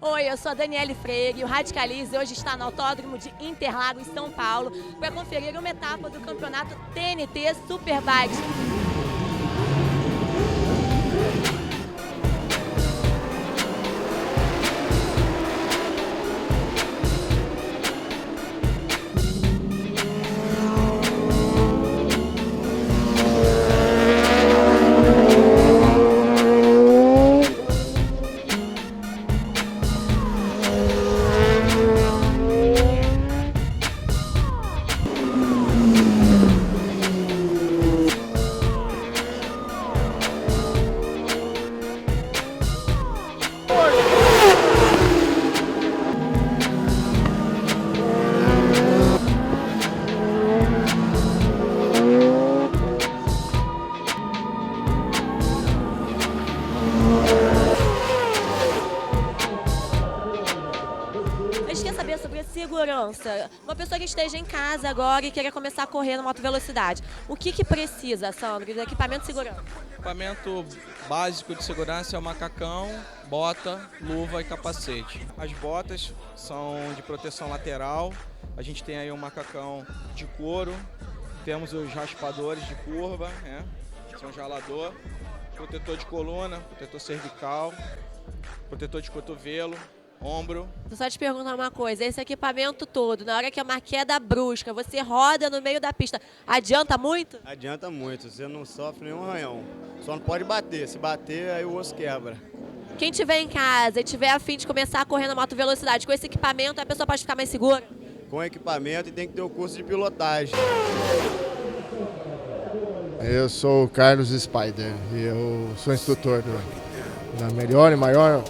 Oi, eu sou a Daniele Freire e o Radicalize hoje está no Autódromo de Interlagos, São Paulo, para conferir uma etapa do campeonato TNT Superbikes. A gente quer saber sobre a segurança. Uma pessoa que esteja em casa agora e queira começar a correr numa alta velocidade. O que precisa, Sandro, de equipamento de segurança? Equipamento básico de segurança é o macacão, bota, luva e capacete. As botas são de proteção lateral. A gente tem aí um macacão de couro. Temos os raspadores de curva, né? São jalador, protetor de coluna, protetor cervical, protetor de cotovelo, ombro. Vou só te perguntar uma coisa, esse equipamento todo, na hora que é uma queda brusca, você roda no meio da pista, adianta muito? Adianta muito, você não sofre nenhum arranhão. Só não pode bater, se bater aí o osso quebra. Quem estiver em casa e tiver a fim de começar a correr na moto velocidade, com esse equipamento a pessoa pode ficar mais segura? Com equipamento e tem que ter o curso de pilotagem. Eu sou o Carlos Spider e eu sou instrutor da melhor e maior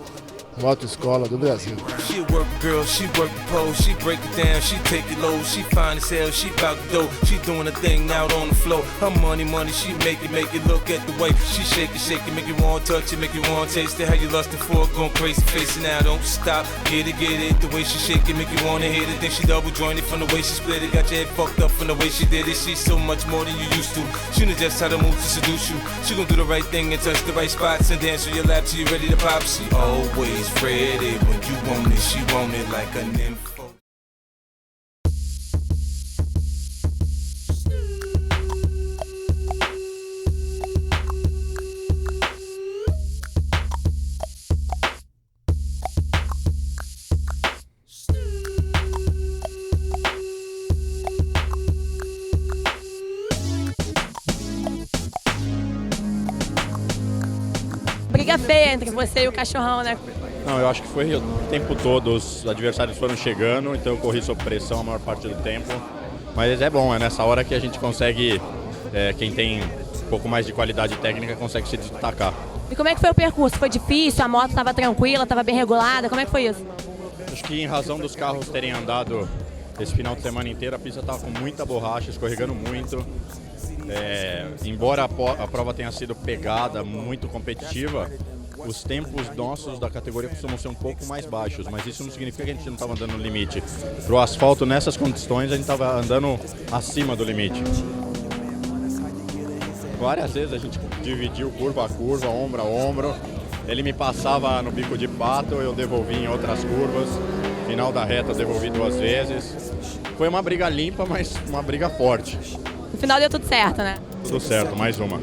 motoescola do Brasil. She work girl, she work the pole, she break it down, she take it low, she fine as hell, she bout the dough, she doing a thing out on the floor. Her money, she make it look at the way she shake it, make you want to touch it, make you want to taste it. How you lustin' for it, going crazy, facing now, don't stop, get it, the way she shake it, make you want to hit it. Then she double jointed from the way she split it, got your head fucked up from the way she did it. She's so much more than you used to. She knows just how to move to seduce you. She gon' do the right thing and touch the right spots and dance on your lap till you ready to pop. She always ready when you want it, she want it like a nympho. Briga feia entre você e o cachorrão, né? Não, eu acho que foi o tempo todo, os adversários foram chegando, então eu corri sob pressão a maior parte do tempo. Mas é bom, é nessa hora que a gente consegue, quem tem um pouco mais de qualidade técnica, consegue se destacar. E como é que foi o percurso? Foi difícil? A moto estava tranquila, estava bem regulada? Como é que foi isso? Acho que em razão dos carros terem andado esse final de semana inteiro, a pista estava com muita borracha, escorregando muito. Embora a prova tenha sido pegada, muito competitiva, os tempos nossos da categoria costumam ser um pouco mais baixos, mas isso não significa que a gente não estava andando no limite. Para o asfalto, nessas condições, a gente estava andando acima do limite. Várias vezes a gente dividiu curva a curva, ombro a ombro. Ele me passava no bico de pato, eu devolvi em outras curvas. Final da reta, eu devolvi 2 vezes. Foi uma briga limpa, mas uma briga forte. No final deu tudo certo, né? Tudo certo, mais uma.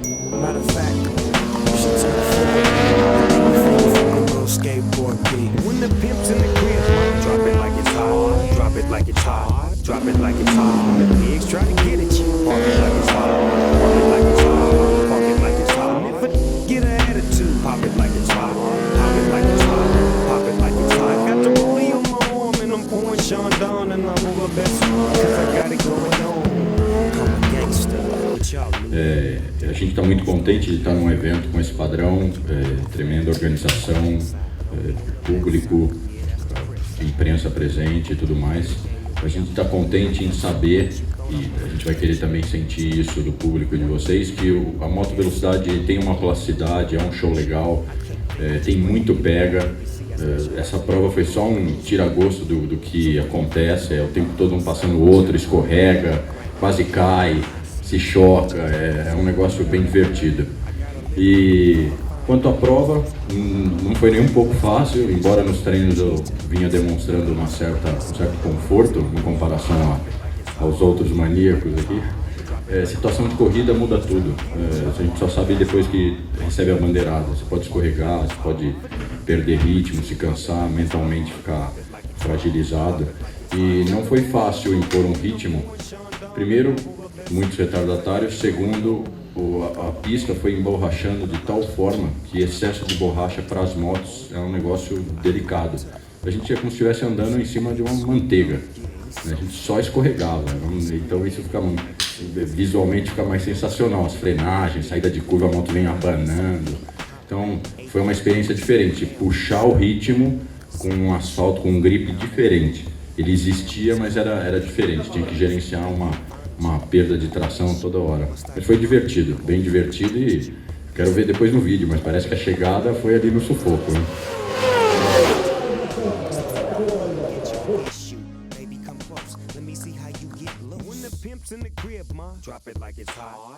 Skateboard beat. When the pimp's in the crib, drop it like it's hot, drop it like it's hot, drop it like it's hot. The pigs try to get at you, park it like it's hot, park it like it's hot, park it like it's hot. If a get an attitude, pop it like it's hot, pop it like it's hot, pop it like it's hot. Got the rollie on my arm and I'm pouring Sean Don and I'm over best cause I got it going on. I'm a gangster. A gente está muito contente de estar num evento com esse padrão, tremenda organização, público, imprensa presente e tudo mais. A gente está contente em saber, e a gente vai querer também sentir isso do público e de vocês, que a moto velocidade tem uma plasticidade, é um show legal, tem muito pega. Essa prova foi só um tira-gosto do que acontece, o tempo todo um passando o outro, escorrega, quase cai, se choca, é um negócio bem divertido. E Quanto à prova, não foi nem um pouco fácil, embora nos treinos eu vinha demonstrando um certo conforto em comparação aos outros maníacos aqui. Situação de corrida muda tudo. A gente só sabe depois que recebe a bandeirada. Você pode escorregar, você pode perder ritmo, se cansar, mentalmente ficar fragilizado. E não foi fácil impor um ritmo. Primeiro, muitos retardatários. Segundo, a pista foi emborrachando de tal forma que excesso de borracha para as motos é um negócio delicado. A gente é como se estivesse andando em cima de uma manteiga. A gente só escorregava, então isso visualmente fica mais sensacional, as frenagens, saída de curva, a moto vem abanando. Então foi uma experiência diferente, puxar o ritmo com um asfalto, com um grip diferente. Ele existia, mas era diferente, tinha que gerenciar uma perda de tração toda hora. Mas foi divertido, bem divertido, e quero ver depois no vídeo, mas parece que a chegada foi ali no sufoco, né? When the pimp's in the crib, ma, drop it like it's hot.